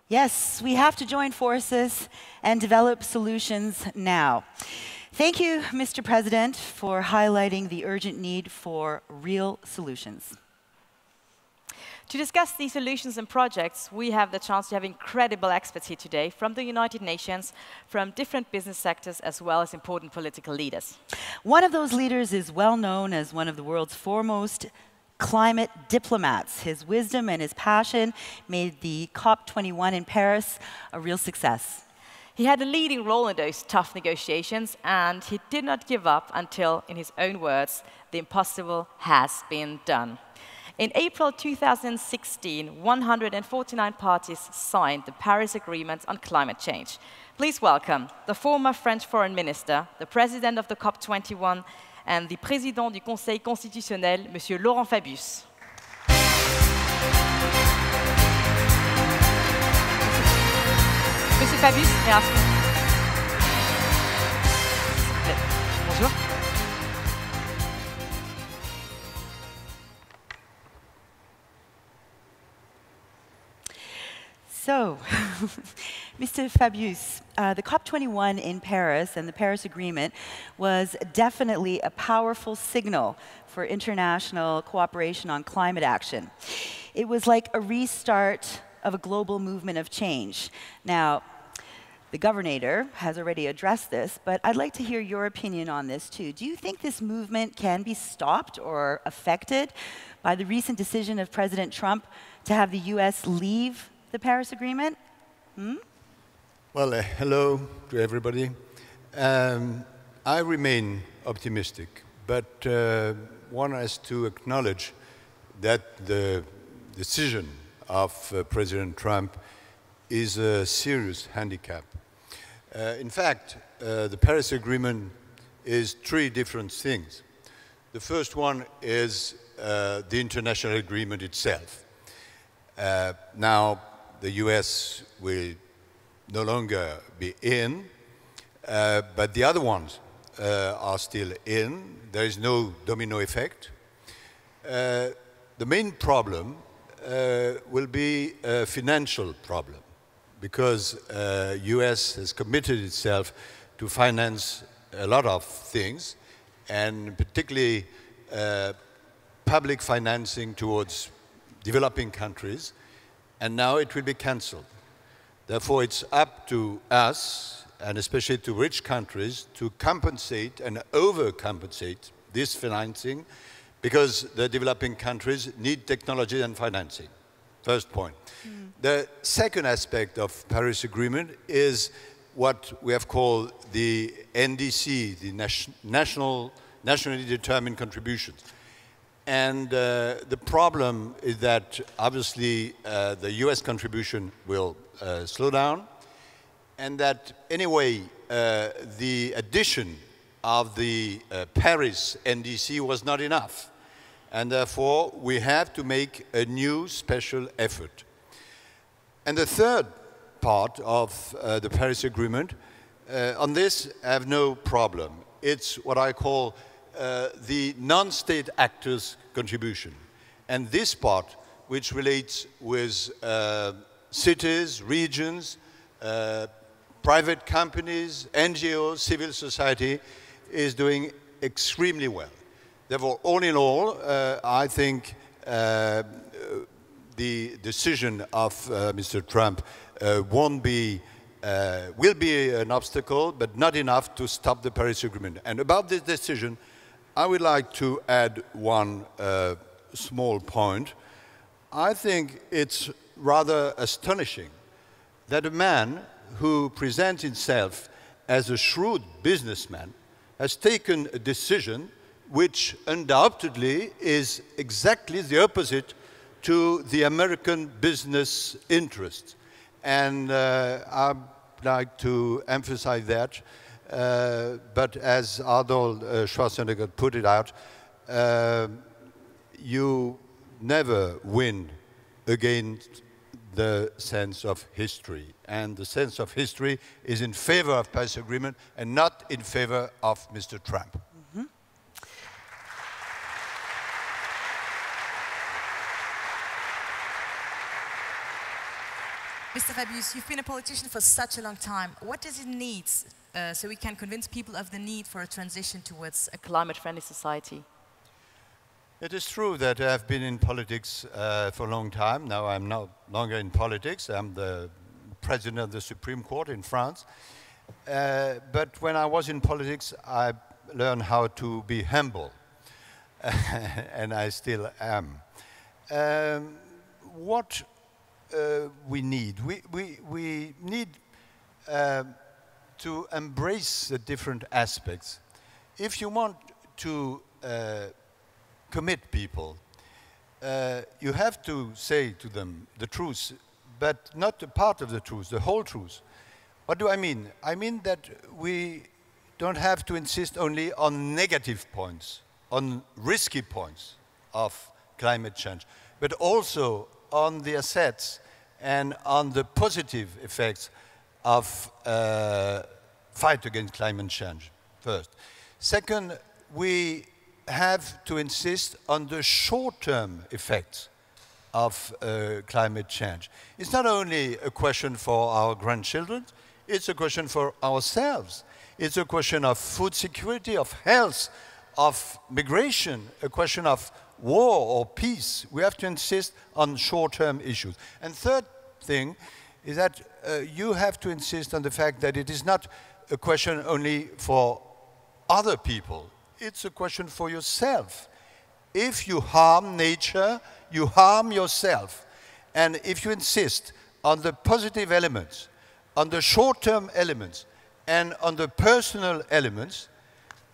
Yes, we have to join forces and develop solutions now. Thank you, Mr. President, for highlighting the urgent need for real solutions. To discuss these solutions and projects, we have the chance to have incredible experts here today from the United Nations, from different business sectors, as well as important political leaders. One of those leaders is well known as one of the world's foremost climate diplomats. His wisdom and his passion made the COP21 in Paris a real success. He had a leading role in those tough negotiations, and he did not give up until, in his own words, the impossible has been done. In April 2016, 149 parties signed the Paris Agreement on climate change. Please welcome the former French Foreign Minister, the President of the COP21, and the Président du Conseil constitutionnel, Monsieur Laurent Fabius. Monsieur Fabius, may I ask you? Bonjour. So, Mr. Fabius, the COP21 in Paris and the Paris Agreement was definitely a powerful signal for international cooperation on climate action. It was like a restart of a global movement of change. Now, the governor has already addressed this, but I'd like to hear your opinion on this too. Do you think this movement can be stopped or affected by the recent decision of President Trump to have the US leave the Paris Agreement? Well, hello to everybody. I remain optimistic, but one has to acknowledge that the decision of President Trump is a serious handicap. In fact, the Paris Agreement is three different things. The first one is the international agreement itself. Now, the US will no longer be in, but the other ones are still in. There is no domino effect. The main problem will be a financial problem, because US has committed itself to finance a lot of things, and particularly public financing towards developing countries, and now it will be cancelled. Therefore, it's up to us, and especially to rich countries, to compensate and overcompensate this financing, because the developing countries need technology and financing. First point. The second aspect of Paris Agreement is what we have called the NDC, the nationally determined contributions. And the problem is that obviously the US contribution will slow down, and that anyway the addition of the Paris NDC was not enough. And therefore we have to make a new special effort. And the third part of the Paris Agreement, on this I have no problem. It's what I call the non-state actors' contribution. And this part, which relates with cities, regions, private companies, NGOs, civil society, is doing extremely well. Therefore, all in all, I think the decision of Mr. Trump will be an obstacle, but not enough to stop the Paris Agreement. And about this decision, I would like to add one small point. I think it's rather astonishing that a man who presents himself as a shrewd businessman has taken a decision which undoubtedly is exactly the opposite to the American business interests. And I'd like to emphasize that. But as Arnold Schwarzenegger put it out, you never win against the sense of history. And the sense of history is in favor of Paris Agreement and not in favor of Mr. Trump. Mr. Fabius, you've been a politician for such a long time. What does it need so we can convince people of the need for a transition towards a climate-friendly society? It is true that I've been in politics for a long time. Now I'm no longer in politics. I'm the president of the Supreme Court in France. But when I was in politics, I learned how to be humble. And I still am. What we need? We need to embrace the different aspects. If you want to commit people, you have to say to them the truth, but not a part of the truth, the whole truth. What do I mean? I mean that we don't have to insist only on negative points, on risky points of climate change, but also on the assets and on the positive effects of fight against climate change, first. Second, we have to insist on the short-term effects of climate change. It's not only a question for our grandchildren, it's a question for ourselves. It's a question of food security, of health, of migration, a question of war or peace. We have to insist on short-term issues. And third thing is that you have to insist on the fact that it is not a question only for other people. It's a question for yourself. If you harm nature, you harm yourself. And if you insist on the positive elements, on the short-term elements, and on the personal elements,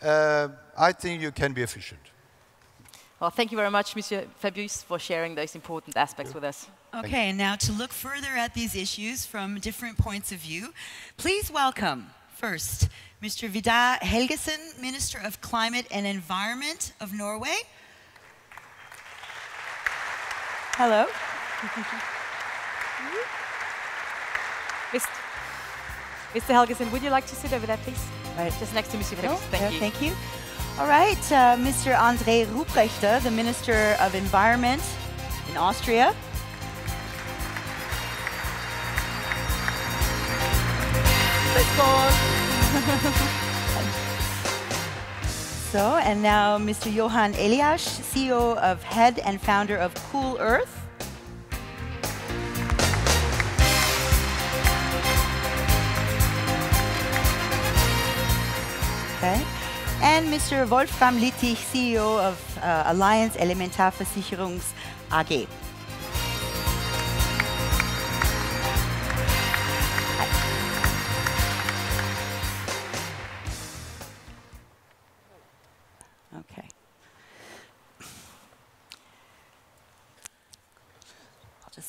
I think you can be efficient. Well, thank you very much, Monsieur Fabius, for sharing those important aspects with us. Okay, and now to look further at these issues from different points of view, please welcome, first, Mr. Vidar Helgesen, Minister of Climate and Environment of Norway. Hello. Mr. Helgesen, would you like to sit over there, please? Right. Just next to Monsieur Fabius. Thank you. Thank you. All right, Mr. André Ruprechter, the Minister of Environment in Austria. Let's go. So, and now Mr. Johan Elias, CEO of Head and Founder of Cool Earth. Okay. And Mr. Wolfram Littich, CEO of Alliance Elementarversicherungs AG. Okay.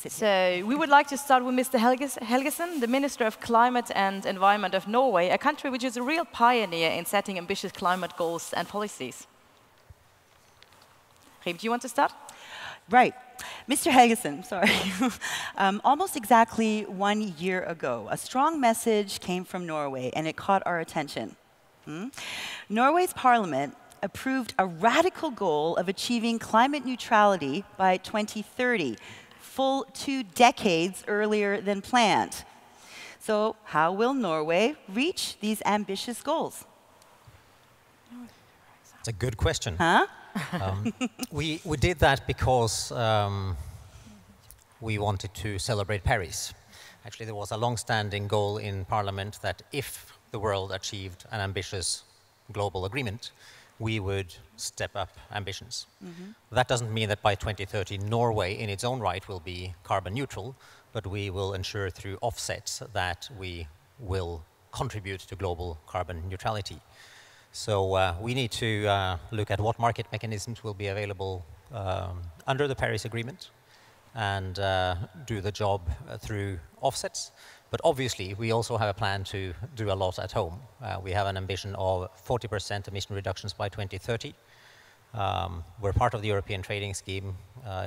So we would like to start with Mr. Helgesen, the Minister of Climate and Environment of Norway, a country which is a real pioneer in setting ambitious climate goals and policies. Reem, do you want to start? Right. Mr. Helgesen, sorry. Almost exactly 1 year ago, a strong message came from Norway, and it caught our attention. Norway's parliament approved a radical goal of achieving climate neutrality by 2030, full 2 decades earlier than planned. So how will Norway reach these ambitious goals? It's a good question. Huh? We did that because we wanted to celebrate Paris. Actually, there was a long-standing goal in Parliament that if the world achieved an ambitious global agreement, we would step up ambitions. That doesn't mean that by 2030 Norway in its own right will be carbon neutral, but we will ensure through offsets that we will contribute to global carbon neutrality. So we need to look at what market mechanisms will be available under the Paris Agreement and do the job through offsets. But obviously, we also have a plan to do a lot at home. We have an ambition of 40% emission reductions by 2030. We're part of the European Trading Scheme,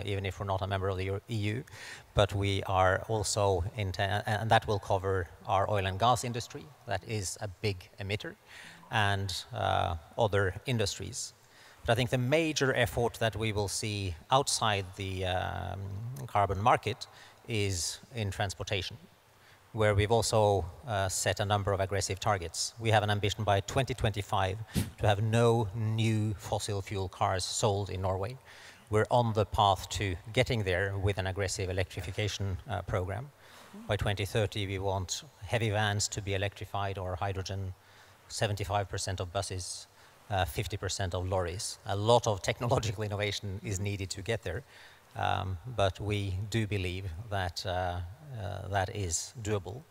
even if we're not a member of the EU. But we are also, and that will cover our oil and gas industry, that is a big emitter, and other industries. But I think the major effort that we will see outside the carbon market is in transportation. where we've also set a number of aggressive targets. We have an ambition by 2025 to have no new fossil fuel cars sold in Norway. We're on the path to getting there with an aggressive electrification program. By 2030, we want heavy vans to be electrified or hydrogen, 75% of buses, 50% of lorries. A lot of technological innovation is needed to get there, but we do believe that that is doable.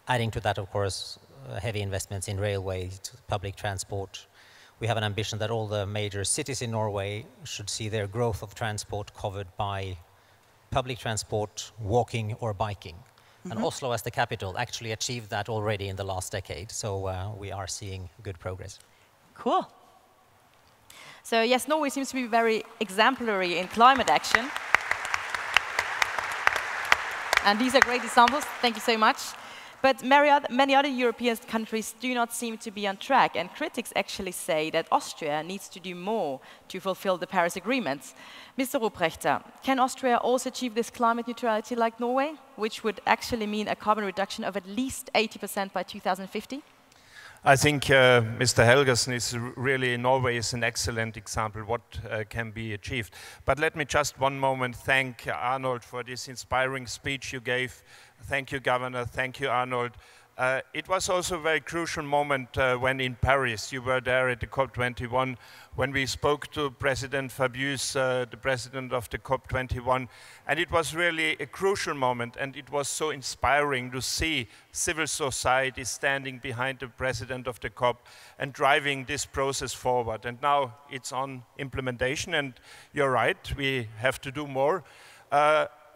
Adding to that, of course, heavy investments in railways, public transport. We have an ambition that all the major cities in Norway should see their growth of transport covered by public transport, walking or biking. And Oslo, as the capital, actually achieved that already in the last decade. So we are seeing good progress. Cool. So yes, Norway seems to be very exemplary in climate action. And these are great examples. Thank you so much. But many other European countries do not seem to be on track. And critics actually say that Austria needs to do more to fulfill the Paris Agreement. Mr. Ruprechter, can Austria also achieve this climate neutrality like Norway, which would actually mean a carbon reduction of at least 80% by 2050? I think Mr. Helgesen is really, Norway is an excellent example what can be achieved. But let me just one moment thank Arnold for this inspiring speech you gave. Thank you, Governor. Thank you, Arnold. It was also a very crucial moment when in Paris, you were there at the COP21, when we spoke to President Fabius, the president of the COP21, and it was really a crucial moment, and it was so inspiring to see civil society standing behind the president of the COP and driving this process forward. And now it's on implementation, and you're right, we have to do more.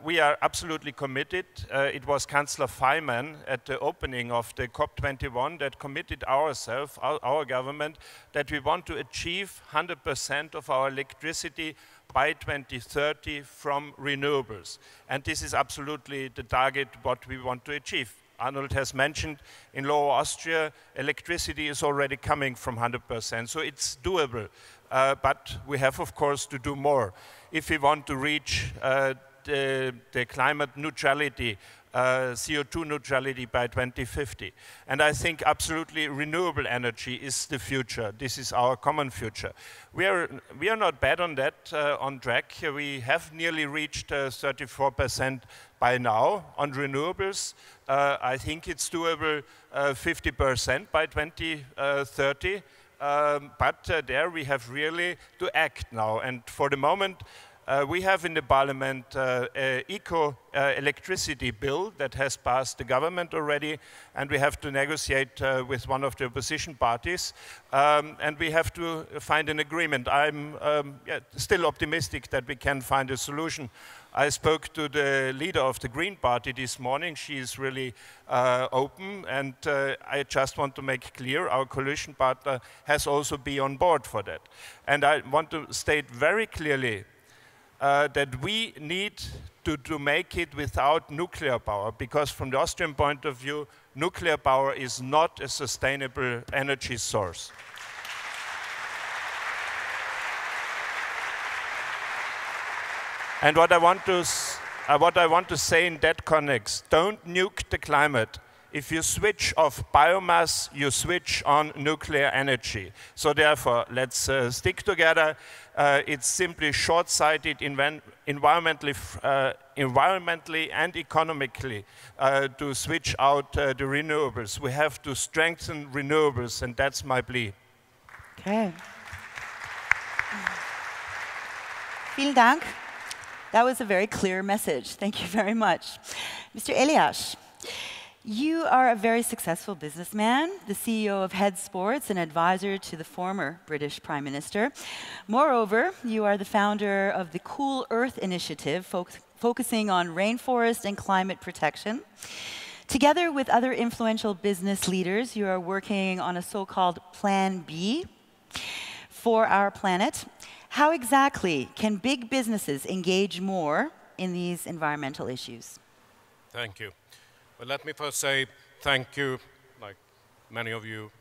We are absolutely committed. It was Chancellor Faymann at the opening of the COP21 that committed ourselves, our government, that we want to achieve 100% of our electricity by 2030 from renewables. And this is absolutely the target what we want to achieve. Arnold has mentioned in Lower Austria, electricity is already coming from 100%, so it's doable. But we have, of course, to do more. If we want to reach the climate neutrality, CO2 neutrality by 2050. And I think absolutely renewable energy is the future. This is our common future. We are not bad on that, on track. We have nearly reached 34% by now on renewables. I think it's doable 50% by 2030. But there we have really to act now. And for the moment, we have in the parliament an eco-electricity bill that has passed the government already, and we have to negotiate with one of the opposition parties, and we have to find an agreement. I'm still optimistic that we can find a solution. I spoke to the leader of the Green Party this morning. She is really open, and I just want to make clear our coalition partner has also been on board for that. And I want to state very clearly that we need to make it without nuclear power, because from the Austrian point of view, nuclear power is not a sustainable energy source. And what I want to say in that context, don't nuke the climate. If you switch off biomass, you switch on nuclear energy. So therefore, let's stick together. It's simply short-sighted environmentally and economically to switch out the renewables. We have to strengthen renewables, and that's my plea. Okay. Vielen Dank. That was a very clear message. Thank you very much. Mr. Elias. You are a very successful businessman, the CEO of Head Sports, and advisor to the former British Prime Minister. Moreover, you are the founder of the Cool Earth Initiative, focusing on rainforest and climate protection. Together with other influential business leaders, you are working on a so-called Plan B for our planet. How exactly can big businesses engage more in these environmental issues? Thank you. Well, let me first say thank you, like many of you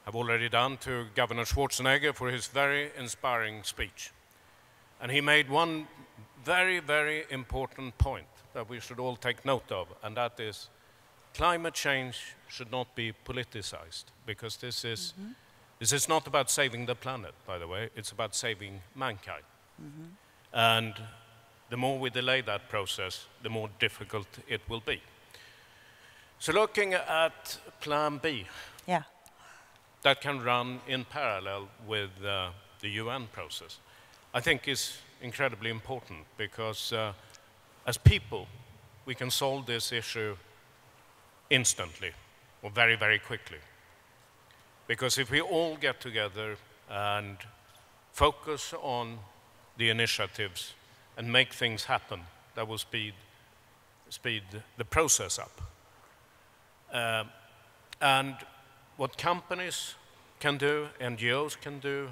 have already done, to Governor Schwarzenegger for his very inspiring speech. And he made one very, very important point that we should all take note of, and that is climate change should not be politicized, because this is not about saving the planet, by the way, it's about saving mankind. And the more we delay that process, the more difficult it will be. So looking at Plan B, Yeah. that can run in parallel with the UN process, I think is incredibly important, because as people, we can solve this issue instantly or very, very quickly. Because if we all get together and focus on the initiatives and make things happen, that will speed the process up. And what companies can do, NGOs can do,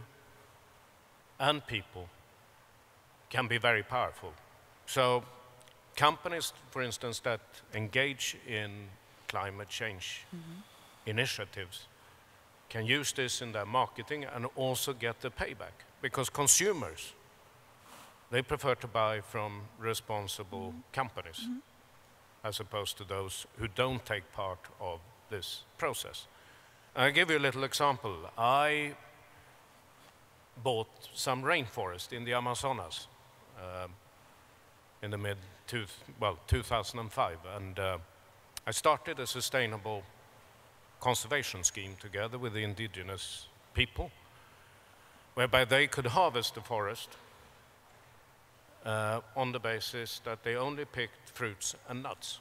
and people can be very powerful. So companies, for instance, that engage in climate change initiatives can use this in their marketing and also get the payback. Because consumers, they prefer to buy from responsible companies as opposed to those who don't take part of this process. I'll give you a little example. I bought some rainforest in the Amazonas in the 2005, and I started a sustainable conservation scheme together with the indigenous people, whereby they could harvest the forest on the basis that they only picked fruits and nuts.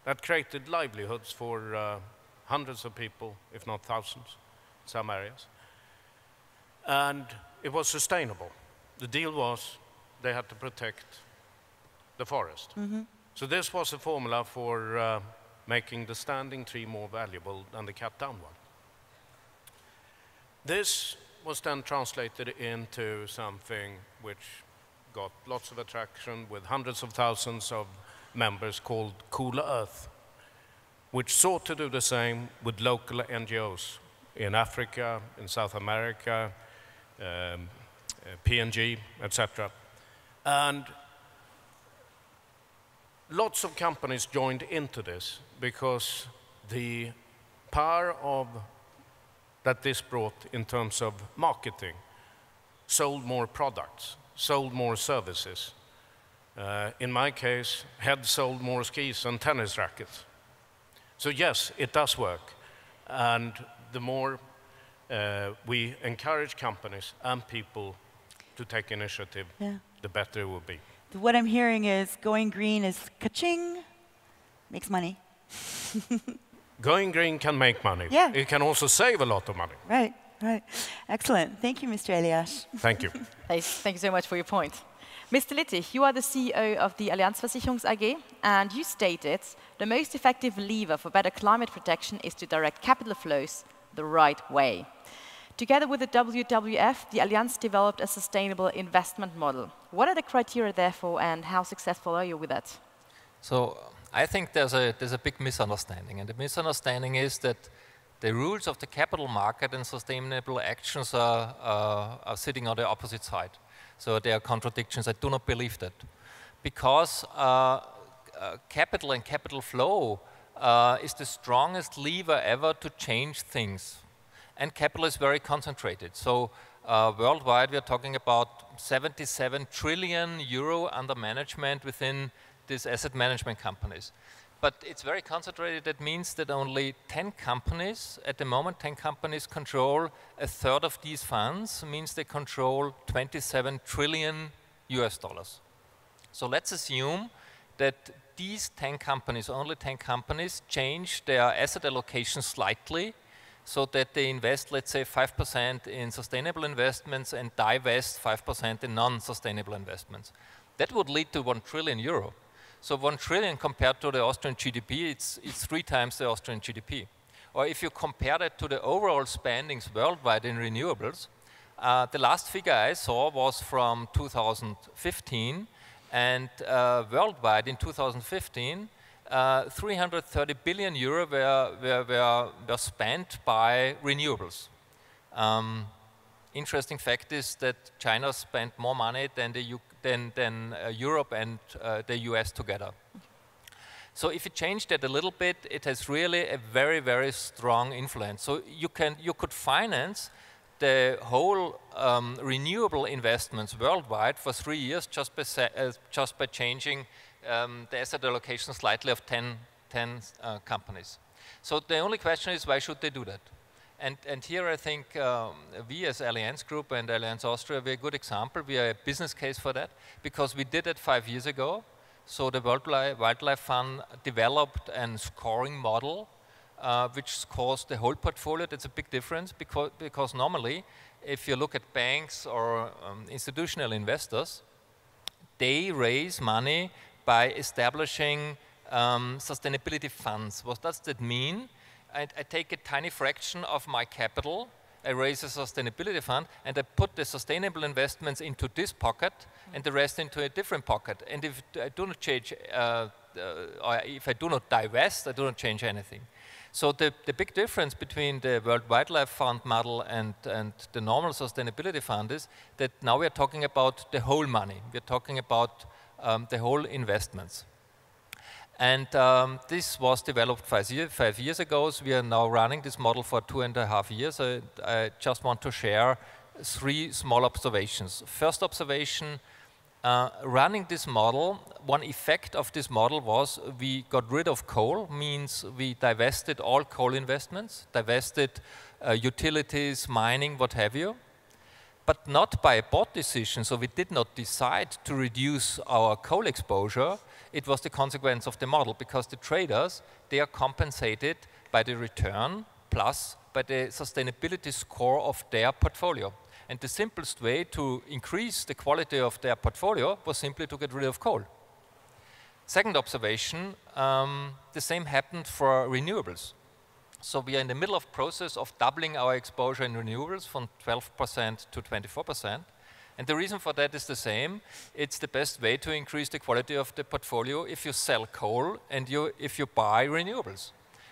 That created livelihoods for hundreds of people, if not thousands, in some areas. And it was sustainable. The deal was they had to protect the forest. So this was a formula for making the standing tree more valuable than the cut down one. This was then translated into something which got lots of attraction with hundreds of thousands of members called Cooler Earth, which sought to do the same with local NGOs in Africa, in South America, PNG, etc. And lots of companies joined into this because the power that this brought in terms of marketing, sold more products, sold more services. In my case, had sold more skis and tennis rackets. So yes, it does work. And the more we encourage companies and people to take initiative, the better it will be. What I'm hearing is going green is ka-ching, makes money. Going green can make money. Yeah. It can also save a lot of money. Right, right. Excellent. Thank you, Mr. Elias. Thank you. Thank you so much for your point. Mr. Littich, you are the CEO of the Allianzversicherungs AG, and you stated the most effective lever for better climate protection is to direct capital flows the right way. Together with the WWF, the Allianz developed a sustainable investment model. What are the criteria, therefore, and how successful are you with that? So I think there's a big misunderstanding, and the misunderstanding is that the rules of the capital market and sustainable actions are sitting on the opposite side. So there are contradictions. I do not believe that. Because capital and capital flow is the strongest lever ever to change things. And capital is very concentrated. So worldwide, we are talking about 77 trillion euro under management within these asset management companies. But it's very concentrated. That means that only 10 companies, at the moment, 10 companies control a third of these funds, means they control 27 trillion US dollars. So let's assume that these 10 companies, only 10 companies, change their asset allocation slightly so that they invest, let's say, 5% in sustainable investments and divest 5% in non-sustainable investments. That would lead to 1 trillion euro. So 1 trillion compared to the Austrian GDP, it's 3 times the Austrian GDP. Or if you compare that to the overall spendings worldwide in renewables, the last figure I saw was from 2015, and worldwide in 2015, 330 billion euro were spent by renewables. Interesting fact is that China spent more money than Europe and the US together. So if you change that a little bit, it has really a very, very strong influence. So you could finance the whole renewable investments worldwide for 3 years just by changing the asset allocation slightly of 10 companies. So the only question is, why should they do that? And here I think we as Allianz Group and Allianz Austria, we're a good example. We are a business case for that because we did it 5 years ago. So the World Wildlife Fund developed a scoring model which scores the whole portfolio. That's a big difference because normally if you look at banks or institutional investors, they raise money by establishing sustainability funds. What does that mean? I take a tiny fraction of my capital, I raise a sustainability fund, and I put the sustainable investments into this pocket and the rest into a different pocket. And if I do not change, or if I do not divest, I do not change anything. So the big difference between the World Wildlife Fund model and the normal sustainability fund is that now we are talking about the whole money. We are talking about the whole investments. And this was developed 5 years ago. So we are now running this model for 2.5 years. I just want to share 3 small observations. First observation, running this model, one effect of this model was we got rid of coal, means we divested all coal investments, divested utilities, mining, what have you, but not by a board decision. So we did not decide to reduce our coal exposure. It was the consequence of the model because the traders, they are compensated by the return plus by the sustainability score of their portfolio. And the simplest way to increase the quality of their portfolio was simply to get rid of coal. Second observation, the same happened for renewables. So we are in the middle of process of doubling our exposure in renewables from 12% to 24%. And the reason for that is the same. It's the best way to increase the quality of the portfolio if you sell coal and if you buy renewables.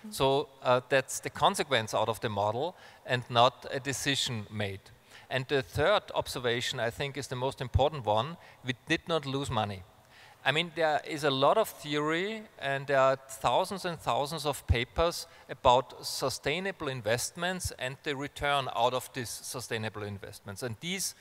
So that's the consequence out of the model and not a decision made. And the third observation, I think, is the most important one. We did not lose money. I mean, there is a lot of theory and there are thousands and thousands of papers about sustainable investments and the return out of these sustainable investments. And these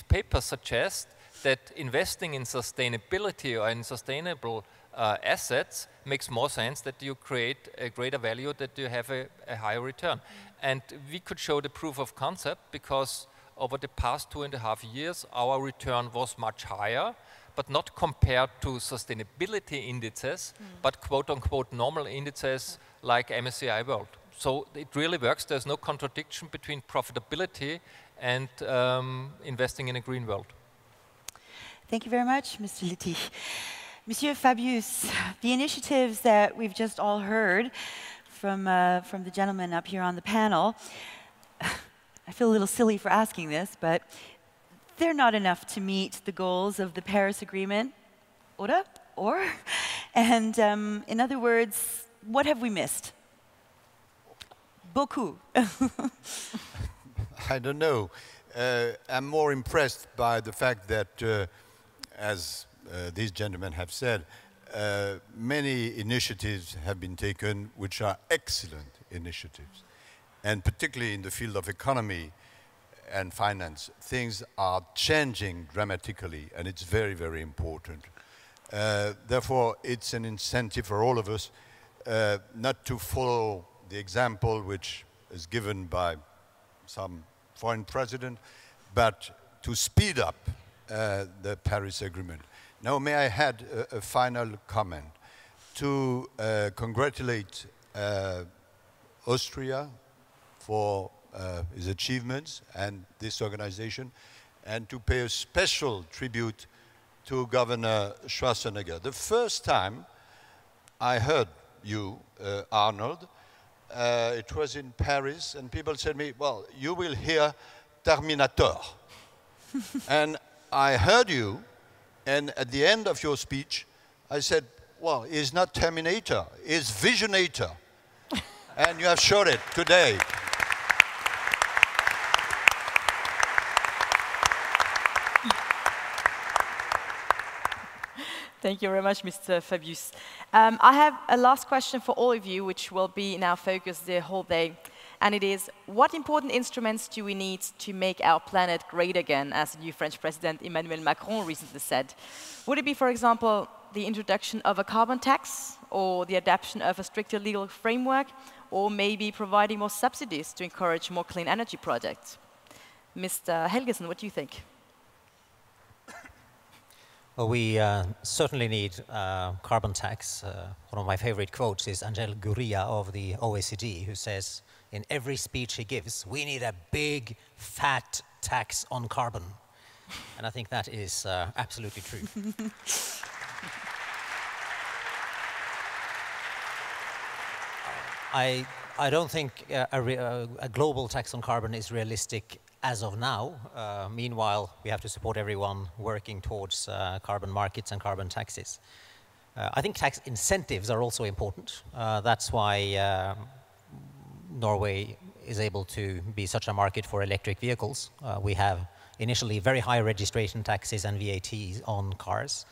papers suggest that investing in sustainability or in sustainable assets makes more sense, that you create a greater value, that you have a higher return. And we could show the proof of concept because over the past 2.5 years, our return was much higher, but not compared to sustainability indices, but quote-unquote normal indices like MSCI World. So it really works. There's no contradiction between profitability and investing in a green world. Thank you very much, Mr. Littich. Monsieur Fabius, the initiatives that we've just all heard from the gentleman up here on the panel, I feel a little silly for asking this, but they're not enough to meet the goals of the Paris Agreement, oder? Or? And in other words, what have we missed? Beaucoup. I don't know. I'm more impressed by the fact that, as these gentlemen have said, many initiatives have been taken which are excellent initiatives. And particularly in the field of economy and finance, things are changing dramatically, and it's very, very important. Therefore, it's an incentive for all of us not to follow the example which is given by some foreign president, but to speed up the Paris Agreement. Now, may I add a final comment to congratulate Austria for his achievements and this organization, and to pay a special tribute to Governor Schwarzenegger. The first time I heard you, Arnold, it was in Paris, and people said to me, well, you will hear Terminator. And I heard you, and at the end of your speech, I said, well, he's not Terminator, he's Visionator. And you have showed it today. Thank you very much, Mr. Fabius. I have a last question for all of you, which will be in our focus the whole day. And it is, what important instruments do we need to make our planet great again, as the new French President Emmanuel Macron recently said? Would it be, for example, the introduction of a carbon tax, or the adoption of a stricter legal framework, or maybe providing more subsidies to encourage more clean energy projects? Mr. Helgesen, what do you think? Well, we certainly need carbon tax. One of my favorite quotes is Angel Gurria of the OECD, who says, in every speech he gives, we need a big, fat tax on carbon. And I think that is absolutely true. I don't think a global tax on carbon is realistic as of now. Meanwhile, we have to support everyone working towards carbon markets and carbon taxes. I think tax incentives are also important. That's why Norway is able to be such a market for electric vehicles. We have initially very high registration taxes and VATs on cars.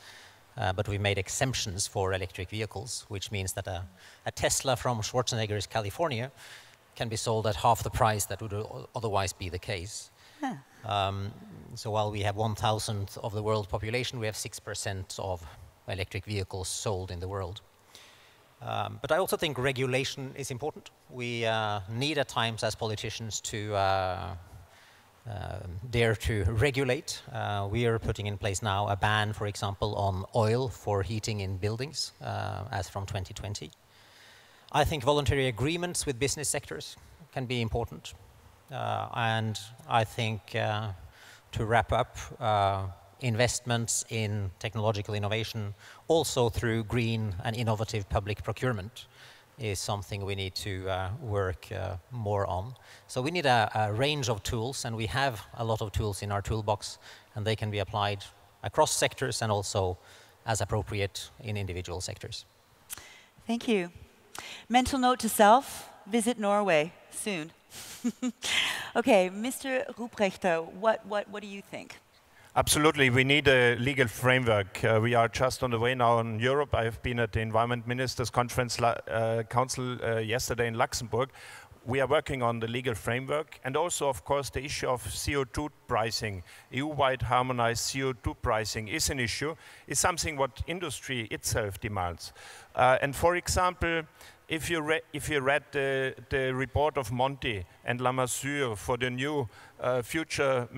But we made exemptions for electric vehicles, which means that a Tesla from Schwarzenegger's California can be sold at half the price that would otherwise be the case. Huh. So while we have 1,000th of the world population, we have 6% of electric vehicles sold in the world. But I also think regulation is important. We need at times as politicians to dare to regulate. We are putting in place now a ban, for example, on oil for heating in buildings as from 2020. I think voluntary agreements with business sectors can be important. And I think to wrap up, investments in technological innovation, also through green and innovative public procurement, is something we need to work more on. So we need a range of tools, and we have a lot of tools in our toolbox, and they can be applied across sectors and also as appropriate in individual sectors. Thank you. Mental note to self, visit Norway soon. Okay, Mr. Ruprechter, what do you think? Absolutely, we need a legal framework. We are just on the way now in Europe. I have been at the Environment Ministers Conference Council yesterday in Luxembourg. We are working on the legal framework, and also, of course, the issue of CO2 pricing. EU-wide harmonized CO2 pricing is an issue. It's something what industry itself demands. And for example, if you read the report of Monti and Lamassoure for the new future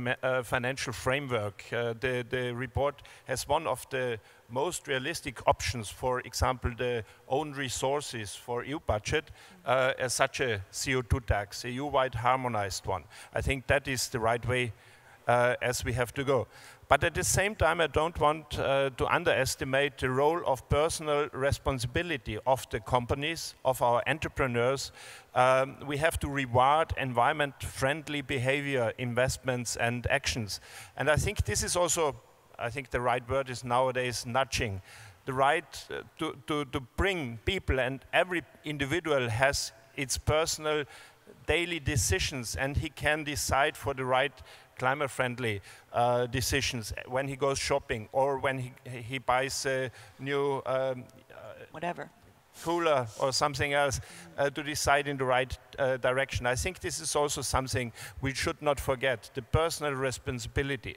financial framework, the report has one of the most realistic options, for example, the own resources for EU budget as such a CO2 tax, a EU-wide harmonized one. I think that is the right way as we have to go. But at the same time, I don't want to underestimate the role of personal responsibility of the companies, of our entrepreneurs. We have to reward environment-friendly behavior, investments, and actions. And I think this is also, I think the right word is nowadays nudging. The right to bring people, and every individual has its personal daily decisions, and he can decide for the right climate-friendly decisions when he goes shopping, or when he buys a new whatever cooler or something else to decide in the right direction. I think this is also something we should not forget, the personal responsibility.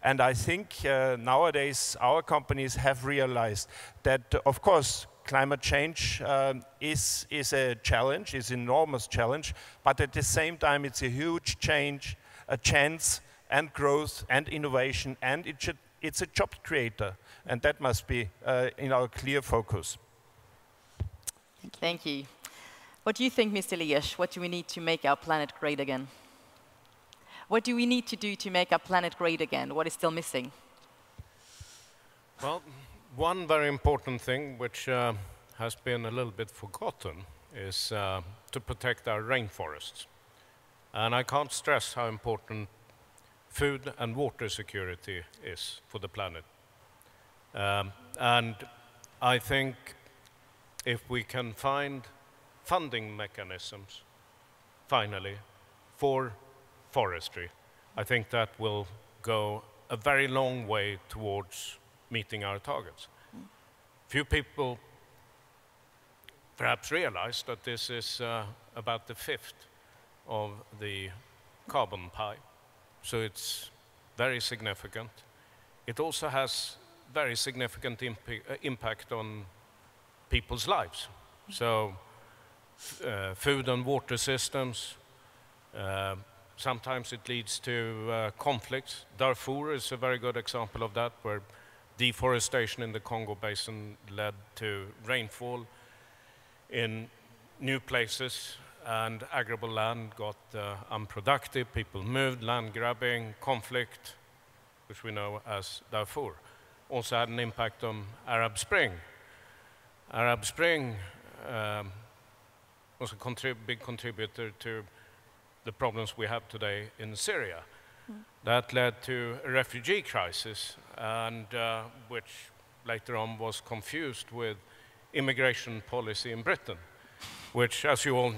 And I think nowadays our companies have realized that, of course, climate change is a challenge, is an enormous challenge, but at the same time it's a huge change, a chance and growth and innovation, and it's a job creator, and that must be in our clear focus. Thank you. What do you think, Mr. Liège? What do we need to make our planet great again? What do we need to do to make our planet great again? What is still missing? Well, one very important thing which has been a little bit forgotten is to protect our rainforests. And I can't stress how important food and water security is for the planet. And I think if we can find funding mechanisms, finally, for forestry, I think that will go a very long way towards meeting our targets. Few people perhaps realize that this is about the fifth of the carbon pie. So it's very significant. It also has very significant impact on people's lives. So food and water systems, sometimes it leads to conflicts. Darfur is a very good example of that, where deforestation in the Congo Basin led to rainfall in new places, and arable land got unproductive. People moved, land grabbing, conflict, which we know as Darfur. Also had an impact on Arab Spring. Arab Spring was a big contributor to the problems we have today in Syria. That led to a refugee crisis, and which later on was confused with immigration policy in Britain, which, as you all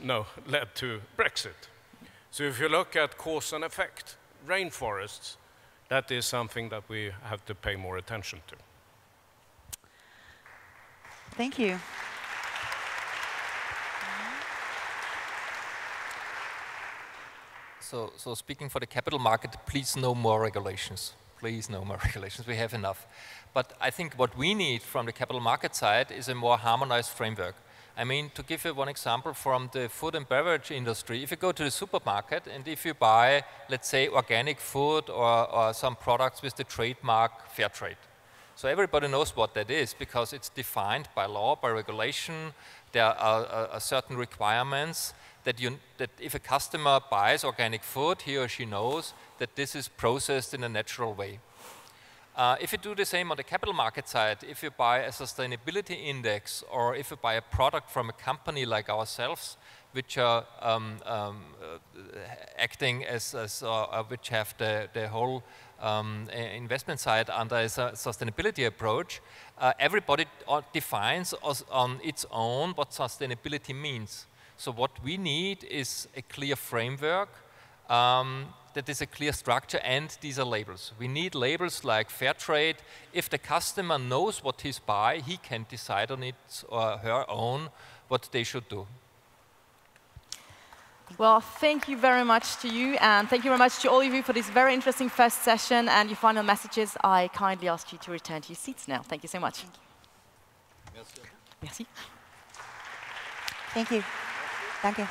know, led to Brexit. So if you look at cause and effect, rainforests, that is something that we have to pay more attention to. Thank you. So speaking for the capital market, please no more regulations. Please no more regulations, we have enough. But I think what we need from the capital market side is a more harmonized framework. I mean, to give you one example from the food and beverage industry, if you go to the supermarket and if you buy, let's say, organic food or some products with the trademark fair trade. So everybody knows what that is because it's defined by law, by regulation. There are certain requirements that if a customer buys organic food, he or she knows that this is processed in a natural way. If you do the same on the capital market side, if you buy a sustainability index or if you buy a product from a company like ourselves, which are acting as which have the whole investment side under a sustainability approach, everybody defines on its own what sustainability means. So what we need is a clear framework, that is a clear structure, and these are labels. We need labels like fair trade. If the customer knows what he's buying, he can decide on it or her own what they should do. Well, thank you very much to you, and thank you very much to all of you for this very interesting first session and your final messages. I kindly ask you to return to your seats now. Thank you so much. Thank you. Merci. Thank you. Danke.